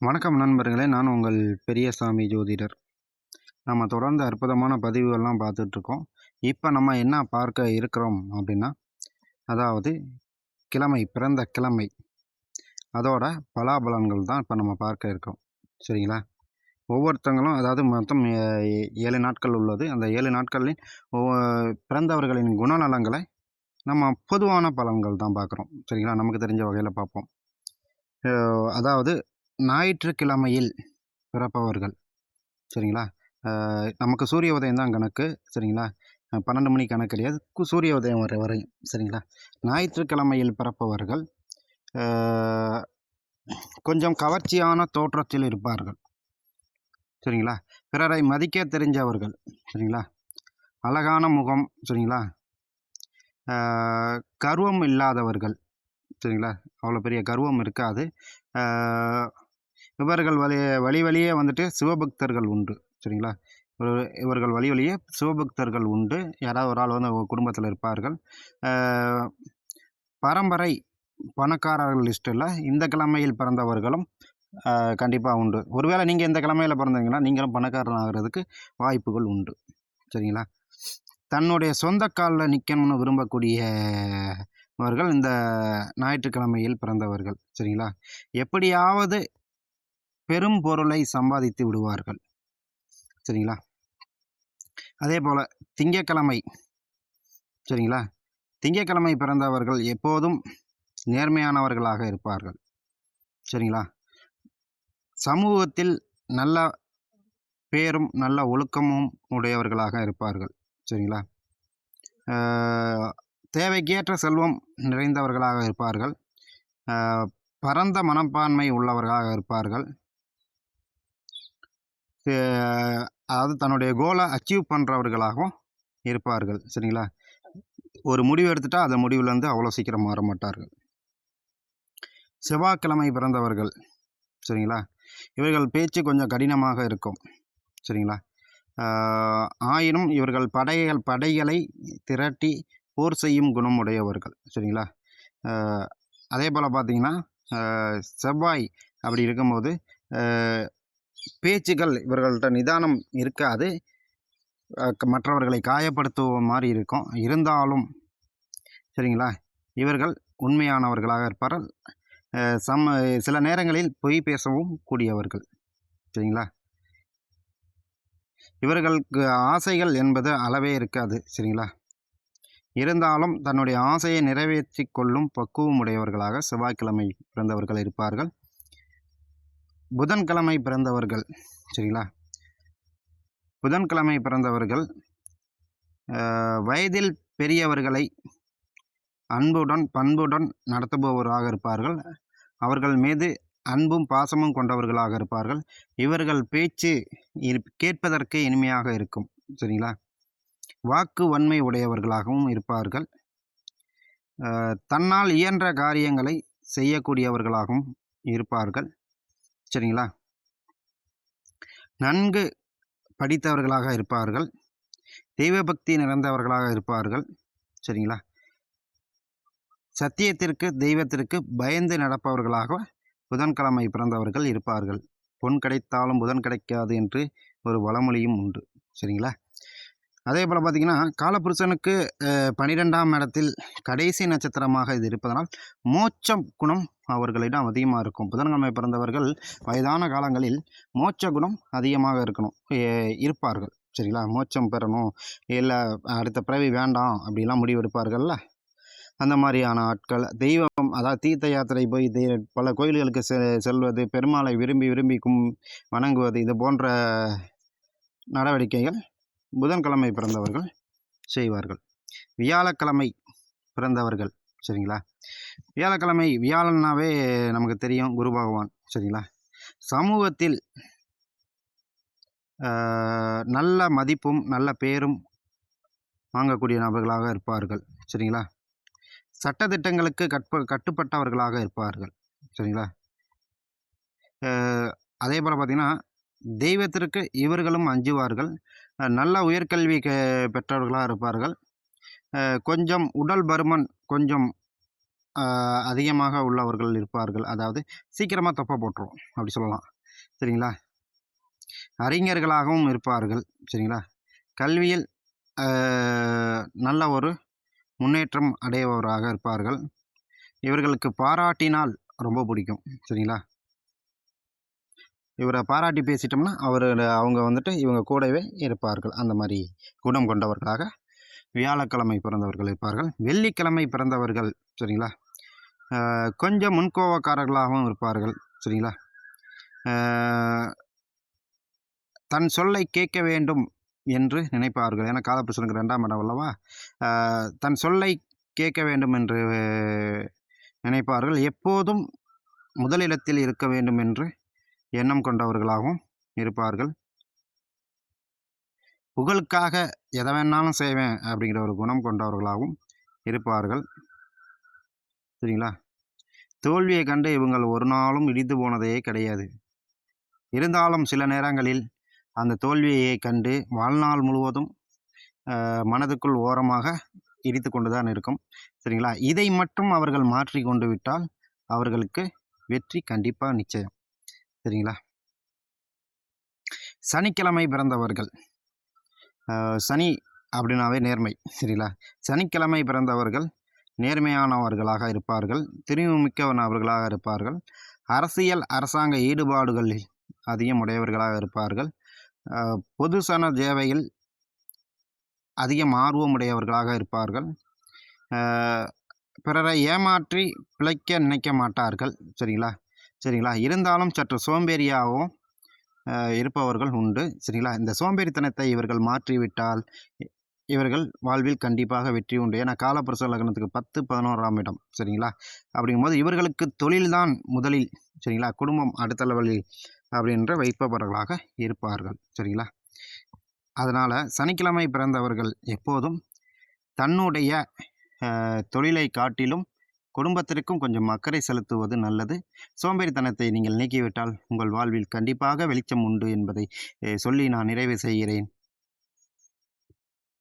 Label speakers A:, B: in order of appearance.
A: வணக்கம் நண்பர்களே, நான் உங்கள் பெரியசாமி ஜோதிடர். நம்ம தொடர்ந்து அற்புதமான பதிவுகள்லாம் பார்த்துட்ருக்கோம். இப்போ நம்ம என்ன பார்க்க இருக்கிறோம் அப்படின்னா, அதாவது கிழமை, பிறந்த கிழமை, அதோட பலாபலன்கள் தான் இப்போ நம்ம பார்க்க இருக்கிறோம். சரிங்களா? ஒவ்வொருத்தங்களும் அதாவது மொத்தம் 7 நாட்கள் உள்ளது. அந்த 7 நாட்களில் பிறந்தவர்களின் குணநலங்களை நம்ம பொதுவான பலன்கள் தான் பார்க்குறோம். சரிங்களா? நமக்கு தெரிஞ்ச வகையில் பார்ப்போம். அதாவது ஞாயிற்றுக்கிழமையில் பிறப்பவர்கள். சரிங்களா? நமக்கு சூரிய உதயம் தான் கணக்கு. சரிங்களா? 12 மணி கணக்கு கிடையாது. சூரிய உதயம் வர வரையும். சரிங்களா? ஞாயிற்றுக்கிழமையில் பிறப்பவர்கள் கொஞ்சம் கவர்ச்சியான தோற்றத்தில் இருப்பார்கள். சரிங்களா? பிறரை மதிக்க தெரிஞ்சவர்கள். சரிங்களா? அழகான முகம். சரிங்களா? கர்வம் இல்லாதவர்கள். சரிங்களா? அவ்வளோ பெரிய கர்வம் இருக்காது. இவர்கள் வழி வழியே வந்துட்டு சிவபக்தர்கள் உண்டு. சரிங்களா? இவர்கள் வழி வழியே சிவபக்தர்கள் உண்டு. யாராவது ஒரு ஆள் வந்து குடும்பத்தில் இருப்பார்கள். பரம்பரை பணக்காரர்கள் லிஸ்ட்டில் இந்த கிழமையில் பிறந்தவர்களும் கண்டிப்பாக உண்டு. ஒருவேளை நீங்கள் இந்த கிழமையில் பிறந்தீங்கன்னா நீங்களும் பணக்காரன் ஆகிறதுக்கு வாய்ப்புகள் உண்டு. சரிங்களா? தன்னுடைய சொந்த காலில் நிற்கணும்னு விரும்பக்கூடியவர்கள் இந்த ஞாயிற்றுக்கிழமையில் பிறந்தவர்கள். சரிங்களா? எப்படியாவது பெரும் பொருளை சம்பாதித்து விடுவார்கள். சரிங்களா? அதே போல் திங்கட்கிழமை. சரிங்களா? திங்கட்கிழமை பிறந்தவர்கள் எப்போதும் நேர்மையானவர்களாக இருப்பார்கள். சரிங்களா? சமூகத்தில் நல்ல பேரும் நல்ல ஒழுக்கமும் உடையவர்களாக இருப்பார்கள். சரிங்களா? தேவைக்கேற்ற செல்வம் நிறைந்தவர்களாக இருப்பார்கள். பரந்த மனப்பான்மை உள்ளவர்களாக இருப்பார்கள். அதாவது தன்னுடைய கோலை அச்சீவ் பண்ணுறவர்களாகவும் இருப்பார்கள். சரிங்களா? ஒரு முடிவு எடுத்துட்டால் அந்த முடிவுலேருந்து அவ்வளோ சீக்கிரம் மாற மாட்டார்கள். செவ்வாய்க்கிழமை பிறந்தவர்கள். சரிங்களா? இவர்கள் பேச்சு கொஞ்சம் கடினமாக இருக்கும். சரிங்களா? ஆயினும் இவர்கள் படைகளை திரட்டி போர் செய்யும் குணம் உடையவர்கள். சரிங்களா? அதே போல் பார்த்திங்கன்னா செவ்வாய் அப்படி இருக்கும்போது பேச்சுகள் இவர்கள்ட்ட நிதானம் இருக்காது. மற்றவர்களை காயப்படுத்துவ மாதிரி இருக்கும். இருந்தாலும் சரிங்களா, இவர்கள் உண்மையானவர்களாக இருப்பார்கள். சில நேரங்களில் பொய் பேசவும் கூடியவர்கள். சரிங்களா? இவர்களுக்கு ஆசைகள் என்பது அளவே இருக்காது. சரிங்களா? இருந்தாலும் தன்னுடைய ஆசையை நிறைவேற்றி கொள்ளும் பக்குவம் உடையவர்களாக செவ்வாய்க்கிழமை பிறந்தவர்கள் இருப்பார்கள். புதன்கிழமை பிறந்தவர்கள். சரிங்களா? புதன்கிழமை பிறந்தவர்கள் வயதில் பெரியவர்களை அன்புடன் பண்புடன் நடத்துபவராக இருப்பார்கள். அவர்கள் மீது அன்பும் பாசமும் கொண்டவர்களாக இருப்பார்கள். இவர்கள் பேச்சு கேட்பதற்கு இனிமையாக இருக்கும். சரிங்களா? வாக்கு வன்மை உடையவர்களாகவும் இருப்பார்கள். தன்னால் இயன்ற காரியங்களை செய்யக்கூடியவர்களாகவும் இருப்பார்கள். சரிங்களா? நன்கு படித்தவர்களாக இருப்பார்கள். தெய்வ பக்தி நிறைந்தவர்களாக இருப்பார்கள். சரிங்களா? சத்தியத்திற்கு தெய்வத்திற்கு பயந்து நடப்பவர்களாக புதன்கிழமை பிறந்தவர்கள் இருப்பார்கள். பொன் கிடைத்தாலும் புதன் கிடைக்காது என்று ஒரு வளமொழியும் உண்டு. சரிங்களா? அதே போல் பார்த்திங்கன்னா காலபுருஷனுக்கு 12ஆம் இடத்தில் கடைசி நட்சத்திரமாக இது இருப்பதனால் மோட்சம் குணம் அவர்களிடம் அதிகமாக இருக்கும். புதன்கிழமை பிறந்தவர்கள் வயதான காலங்களில் மோட்ச குணம் அதிகமாக இருப்பார்கள். சரிங்களா? மோட்சம் பெறணும், இல்லை அடுத்த பிறவி வேண்டாம் அப்படிலாம் முடிவெடுப்பார்கள்ல, அந்த மாதிரியான ஆட்கள். தெய்வம் அதாவது தீர்த்த யாத்திரை போய் பல கோயில்களுக்கு செல்வது, பெருமாளை விரும்பி விரும்பி வணங்குவது, இது போன்ற நடவடிக்கைகள் புதன்கிழமை பிறந்தவர்கள் செய்வார்கள். வியாழக்கிழமை பிறந்தவர்கள். சரிங்களா? வியாழன்னாவே நமக்கு தெரியும், குரு பகவான். சரிங்களா? சமூகத்தில் நல்ல மதிப்பும் நல்ல பேரும் வாங்கக்கூடிய நபர்களாக இருப்பார்கள். சரிங்களா? சட்டத்திட்டங்களுக்கு கட்டுப்பட்டவர்களாக இருப்பார்கள். சரிங்களா? அதே போல் பார்த்திங்கன்னா தெய்வத்திற்கு இவர்களும் அஞ்சுவார்கள். நல்ல உயர்கல்வி பெற்றவர்களாக இருப்பார்கள். கொஞ்சம் உடல் பருமன் கொஞ்சம் அதிகமாக உள்ளவர்கள் இருப்பார்கள். அதாவது சீக்கிரமாக தொப்பை போட்டுரும் அப்படி சொல்லலாம். சரிங்களா. அறிஞர்களாகவும் இருப்பார்கள். சரிங்களா. கல்வியில் நல்ல ஒரு முன்னேற்றம் அடைபவராக இருப்பார்கள். இவர்களுக்கு பாராட்டினால் ரொம்ப பிடிக்கும். சரிங்களா. இவரை பாராட்டி பேசிட்டோம்னா அவங்க வந்துட்டு இவங்க கூடவே இருப்பார்கள். அந்த மாதிரி குணம் கொண்டவர்களாக வியாழக்கிழமை பிறந்தவர்கள் இருப்பார்கள். வெள்ளிக்கிழமை பிறந்தவர்கள் சரிங்களா, கொஞ்சம் முன்கோபக்காரர்களாகவும் இருப்பார்கள். சரிங்களா. தன் சொல்லை கேட்க வேண்டும் என்று நினைப்பார்கள். ஏன்னா காலபுருஷனுக்கு 2ஆம் இடம் அல்லவா. தன் சொல்லை கேட்க வேண்டும் என்று நினைப்பார்கள். எப்போதும் முதலிடத்தில் இருக்க வேண்டும் என்று எண்ணம் கொண்டவர்களாகவும் இருப்பார்கள். புகழுக்காக எதை வேணாலும் செய்வேன் அப்படிங்கிற ஒரு குணம் கொண்டவர்களாகவும் இருப்பார்கள். சரிங்களா. தோல்வியை கண்டு இவங்கள் ஒரு நாளும் இடிந்து போனதே கிடையாது. இருந்தாலும் சில நேரங்களில் அந்த தோல்வியை கண்டு வாழ்நாள் முழுவதும் மனதுக்குள் ஓரமாக இடித்து கொண்டு தான் இருக்கும். சரிங்களா. இதை மட்டும் அவர்கள் மாற்றி கொண்டு விட்டால் அவர்களுக்கு வெற்றி கண்டிப்பாக நிச்சயம். சரிங்களா. சனிக்கிழமை பிறந்தவர்கள், சனி அப்படின்னாவே நேர்மை. சரிங்களா. சனிக்கிழமை பிறந்தவர்கள் நேர்மையானவர்களாக இருப்பார்கள். திறமைமிக்கவர்களாக இருப்பார்கள். அரசியல் அரசாங்க ஈடுபாடுகளில் அதிகம் உடையவர்களாக இருப்பார்கள். பொதுசன சேவையில் அதிகம் ஆர்வமுடையவர்களாக இருப்பார்கள். பிறரை ஏமாற்றி பிழைக்க நினைக்க மாட்டார்கள். சரிங்களா. சரிங்களா. இருந்தாலும் சற்று சோம்பேறியாகவும் இருப்பவர்கள் உண்டு. சரிங்களா. இந்த சோம்பேறித்தனத்தை இவர்கள் மாற்றிவிட்டால் இவர்கள் வாழ்வில் கண்டிப்பாக வெற்றி உண்டு. ஏன்னா காலபுருஷ லக்னத்துக்கு 10, 11ஆம் இடம். சரிங்களா. அப்படிங்கும்போது இவர்களுக்கு தொழில்தான் முதலில். சரிங்களா. குடும்பம் அடுத்த லெவலில் அப்படின்ற வைப்பவர்களாக இருப்பார்கள். சரிங்களா. அதனால் சனிக்கிழமை பிறந்தவர்கள் எப்போதும் தன்னுடைய தொழிலை காட்டிலும் குடும்பத்திற்கும் கொஞ்சம் அக்கறை செலுத்துவது நல்லது. சோம்பேறித்தனத்தை நீங்கள் நீக்கிவிட்டால் உங்கள் வாழ்வில் கண்டிப்பாக வெளிச்சம் உண்டு என்பதை சொல்லி நான் நிறைவு செய்கிறேன்.